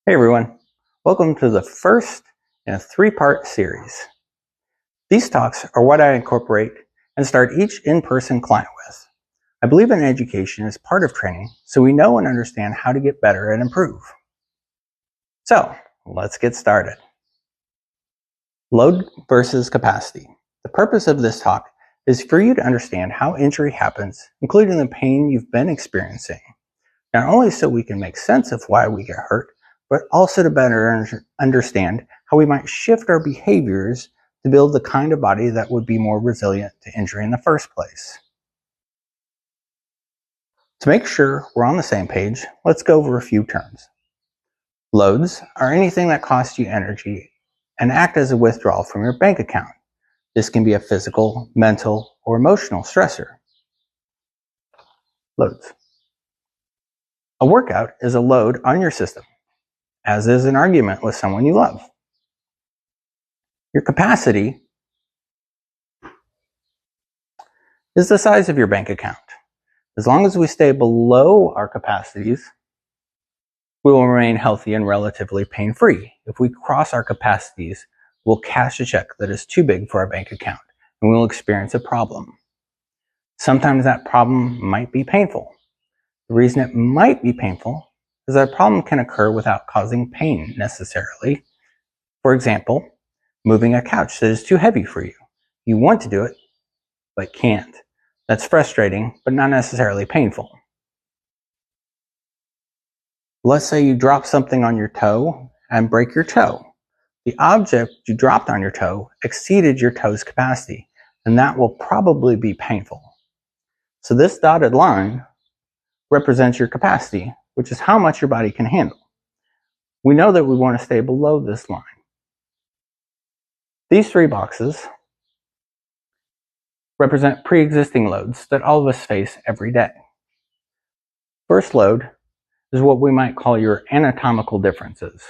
Hey everyone, welcome to the first in a three-part series. These talks are what I incorporate and start each in-person client with. I believe in education as part of training so we know and understand how to get better and improve. So, let's get started. Load versus capacity. The purpose of this talk is for you to understand how injury happens, including the pain you've been experiencing, not only so we can make sense of why we get hurt, but also to better understand how we might shift our behaviors to build the kind of body that would be more resilient to injury in the first place. To make sure we're on the same page, let's go over a few terms. Loads are anything that costs you energy and act as a withdrawal from your bank account. This can be a physical, mental, or emotional stressor. Loads. A workout is a load on your system, as is an argument with someone you love. Your capacity is the size of your bank account. As long as we stay below our capacities, we will remain healthy and relatively pain-free. If we cross our capacities, we'll cash a check that is too big for our bank account, and we'll experience a problem. Sometimes that problem might be painful. The reason it might be painful is that a problem can occur without causing pain necessarily. For example, moving a couch that is too heavy for you. You want to do it, but can't. That's frustrating, but not necessarily painful. Let's say you drop something on your toe and break your toe. The object you dropped on your toe exceeded your toe's capacity, and that will probably be painful. So this dotted line represents your capacity, which is how much your body can handle. We know that we want to stay below this line. These three boxes represent pre-existing loads that all of us face every day. First load is what we might call your anatomical differences.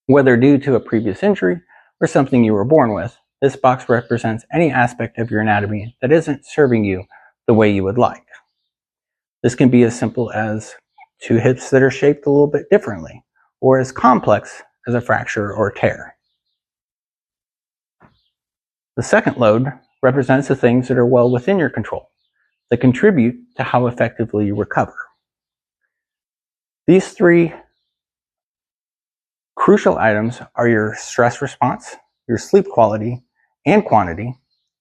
Whether due to a previous injury or something you were born with, this box represents any aspect of your anatomy that isn't serving you the way you would like. This can be as simple as two hips that are shaped a little bit differently, or as complex as a fracture or tear. The second load represents the things that are well within your control, that contribute to how effectively you recover. These three crucial items are your stress response, your sleep quality and quantity,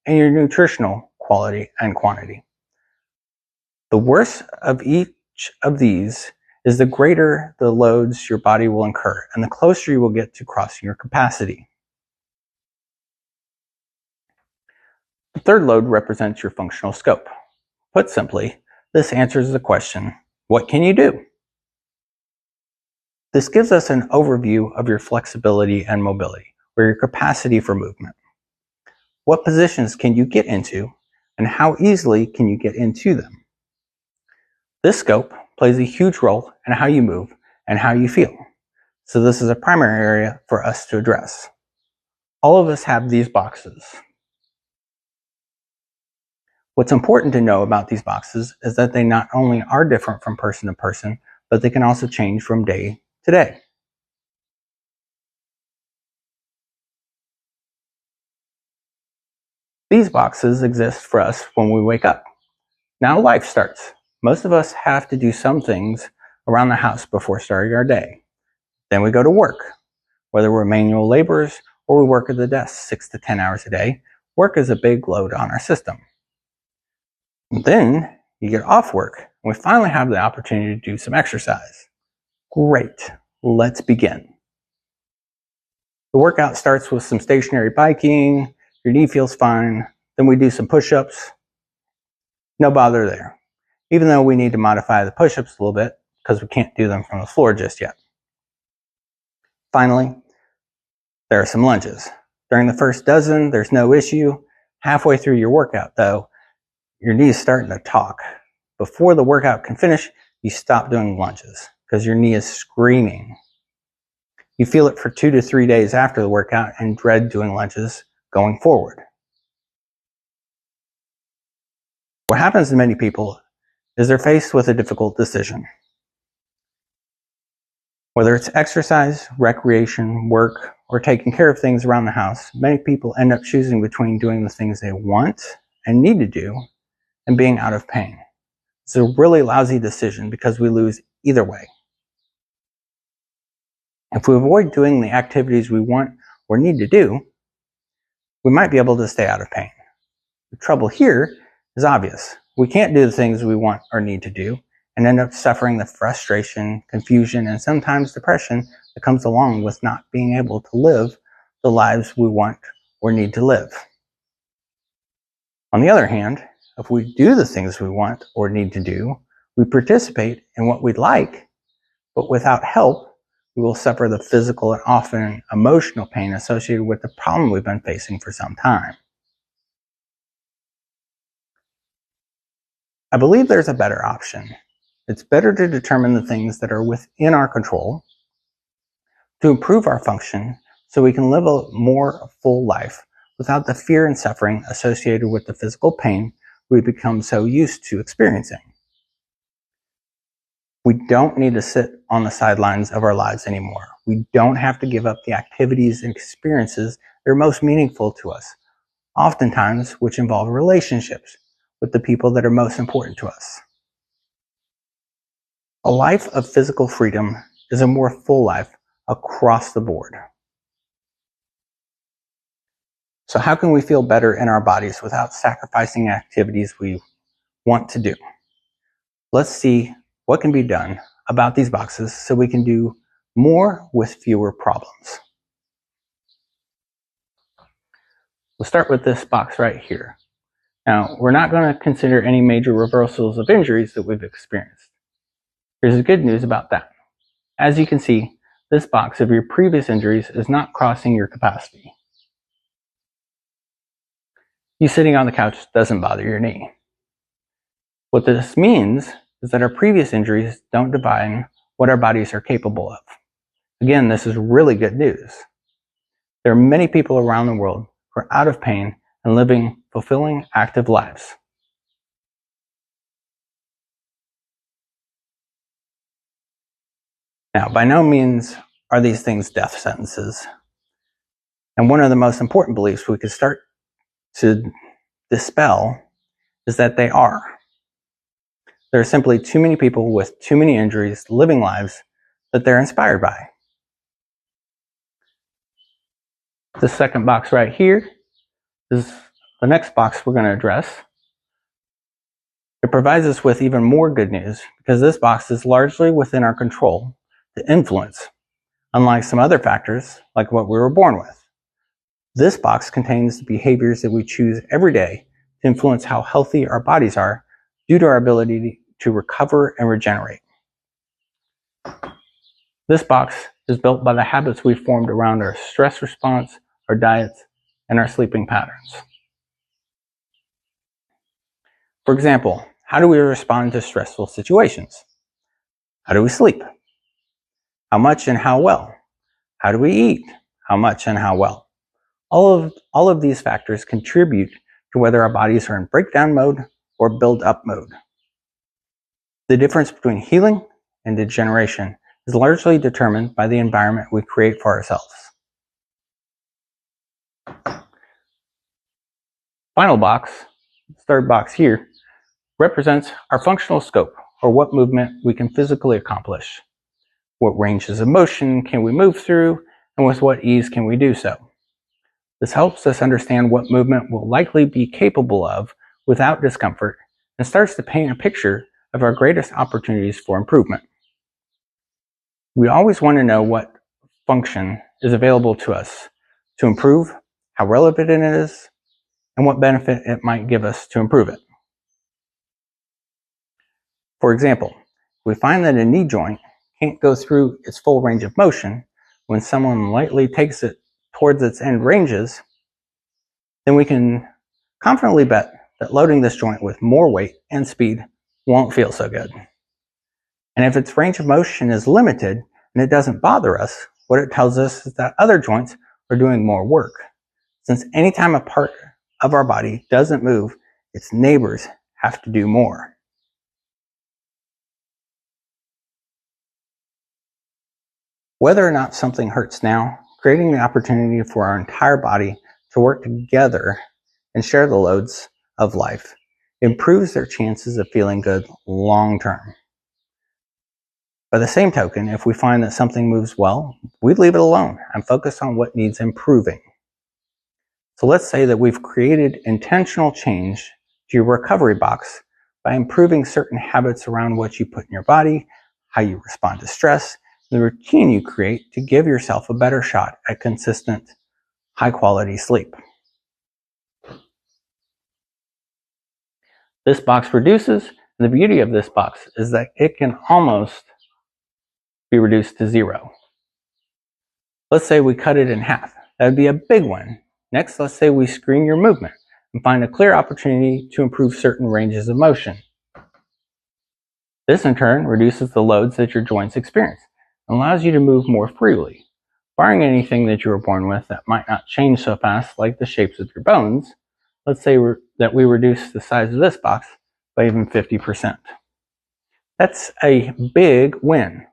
and your nutritional quality and quantity. The worse of each of these is the greater the loads your body will incur, and the closer you will get to crossing your capacity. The third load represents your functional scope. Put simply, this answers the question, what can you do? This gives us an overview of your flexibility and mobility, or your capacity for movement. What positions can you get into, and how easily can you get into them? This scope plays a huge role in how you move and how you feel, so this is a primary area for us to address. All of us have these boxes. What's important to know about these boxes is that they not only are different from person to person, but they can also change from day to day. These boxes exist for us when we wake up. Now life starts. Most of us have to do some things around the house before starting our day. Then we go to work. Whether we're manual laborers or we work at the desk 6 to 10 hours a day, work is a big load on our system. Then you get off work and we finally have the opportunity to do some exercise. Great, let's begin. The workout starts with some stationary biking, your knee feels fine, then we do some push-ups. No bother there, even though we need to modify the push-ups a little bit because we can't do them from the floor just yet. Finally, there are some lunges. During the first dozen, there's no issue. Halfway through your workout, though, your knee is starting to talk. Before the workout can finish, you stop doing lunges because your knee is screaming. You feel it for 2 to 3 days after the workout and dread doing lunges going forward. What happens to many people is they're faced with a difficult decision. Whether it's exercise, recreation, work, or taking care of things around the house, many people end up choosing between doing the things they want and need to do and being out of pain. It's a really lousy decision because we lose either way. If we avoid doing the activities we want or need to do, we might be able to stay out of pain. The trouble here is obvious. We can't do the things we want or need to do and end up suffering the frustration, confusion, and sometimes depression that comes along with not being able to live the lives we want or need to live. On the other hand, if we do the things we want or need to do, we participate in what we'd like, but without help, we will suffer the physical and often emotional pain associated with the problem we've been facing for some time. I believe there's a better option. It's better to determine the things that are within our control to improve our function so we can live a more full life without the fear and suffering associated with the physical pain we become so used to experiencing. We don't need to sit on the sidelines of our lives anymore. We don't have to give up the activities and experiences that are most meaningful to us, oftentimes which involve relationships with the people that are most important to us. A life of physical freedom is a more full life across the board. So how can we feel better in our bodies without sacrificing activities we want to do? Let's see what can be done about these boxes so we can do more with fewer problems. We'll start with this box right here. Now, we're not going to consider any major reversals of injuries that we've experienced. Here's the good news about that. As you can see, this box of your previous injuries is not crossing your capacity. You sitting on the couch doesn't bother your knee. What this means is that our previous injuries don't define what our bodies are capable of. Again, this is really good news. There are many people around the world who are out of pain and living fulfilling, active lives. Now, by no means are these things death sentences. And one of the most important beliefs we could start to dispel is that they are. There are simply too many people with too many injuries living lives that they're inspired by. The second box right here is the next box we're going to address. It provides us with even more good news because this box is largely within our control to influence, unlike some other factors like what we were born with. This box contains the behaviors that we choose every day to influence how healthy our bodies are due to our ability to recover and regenerate. This box is built by the habits we've formed around our stress response, our diets, and our sleeping patterns. For example, how do we respond to stressful situations? How do we sleep? How much and how well? How do we eat? How much and how well? All of these factors contribute to whether our bodies are in breakdown mode or build up mode. The difference between healing and degeneration is largely determined by the environment we create for ourselves. Final box, third box here, represents our functional scope, or what movement we can physically accomplish. What ranges of motion can we move through, and with what ease can we do so? This helps us understand what movement we'll likely be capable of without discomfort and starts to paint a picture of our greatest opportunities for improvement. We always want to know what function is available to us to improve, how relevant it is, and what benefit it might give us to improve it. For example, we find that a knee joint can't go through its full range of motion when someone lightly takes it towards its end ranges, then we can confidently bet that loading this joint with more weight and speed won't feel so good. And if its range of motion is limited and it doesn't bother us, what it tells us is that other joints are doing more work. Since anytime a part of our body doesn't move, its neighbors have to do more. Whether or not something hurts now, creating the opportunity for our entire body to work together and share the loads of life improves their chances of feeling good long term. By the same token, if we find that something moves well, we'd leave it alone and focus on what needs improving. So let's say that we've created intentional change to your recovery box by improving certain habits around what you put in your body, how you respond to stress, and the routine you create to give yourself a better shot at consistent, high-quality sleep. This box reduces, and the beauty of this box is that it can almost be reduced to zero. Let's say we cut it in half. That would be a big win. Next, let's say we screen your movement and find a clear opportunity to improve certain ranges of motion. This in turn reduces the loads that your joints experience and allows you to move more freely. Barring anything that you were born with that might not change so fast, like the shapes of your bones, let's say that we reduce the size of this box by even 50%. That's a big win.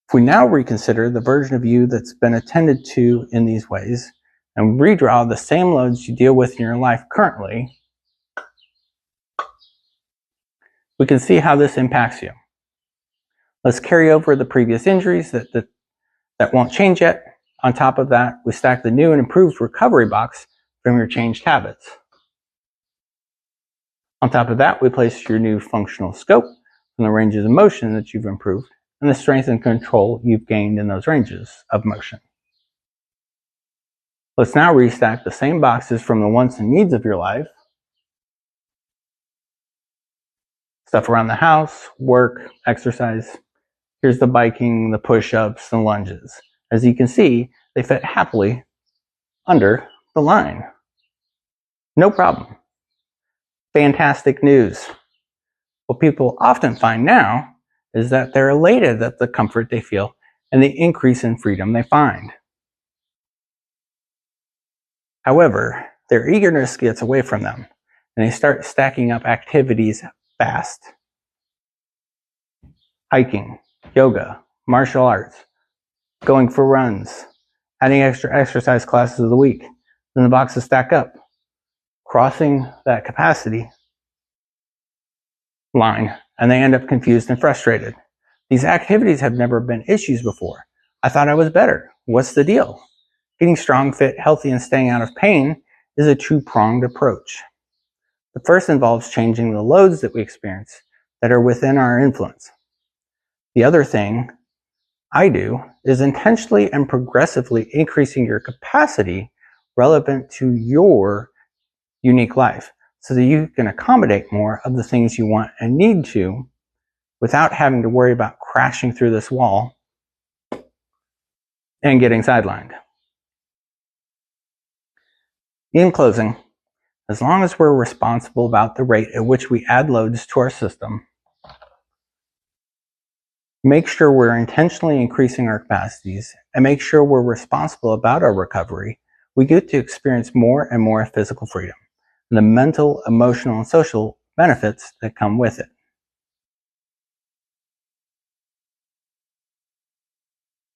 If we now reconsider the version of you that's been attended to in these ways and redraw the same loads you deal with in your life currently, we can see how this impacts you. Let's carry over the previous injuries that won't change yet. On top of that, we stack the new and improved recovery box from your changed habits. On top of that, we place your new functional scope and the ranges of motion that you've improved and the strength and control you've gained in those ranges of motion. Let's now restack the same boxes from the wants and needs of your life. Stuff around the house, work, exercise. Here's the biking, the push-ups, and lunges. As you can see, they fit happily under the line. No problem. Fantastic news. What people often find now is that they're elated at the comfort they feel and the increase in freedom they find. However, their eagerness gets away from them, and they start stacking up activities fast. Hiking, yoga, martial arts, going for runs, adding extra exercise classes of the week. Then the boxes stack up, crossing that capacity line, and they end up confused and frustrated. These activities have never been issues before. I thought I was better. What's the deal? Getting strong, fit, healthy, and staying out of pain is a two-pronged approach. The first involves changing the loads that we experience that are within our influence. The other thing I do is intentionally and progressively increasing your capacity relevant to your unique life so that you can accommodate more of the things you want and need to without having to worry about crashing through this wall and getting sidelined. In closing, as long as we're responsible about the rate at which we add loads to our system, make sure we're intentionally increasing our capacities, and make sure we're responsible about our recovery, we get to experience more and more physical freedom and the mental, emotional, and social benefits that come with it.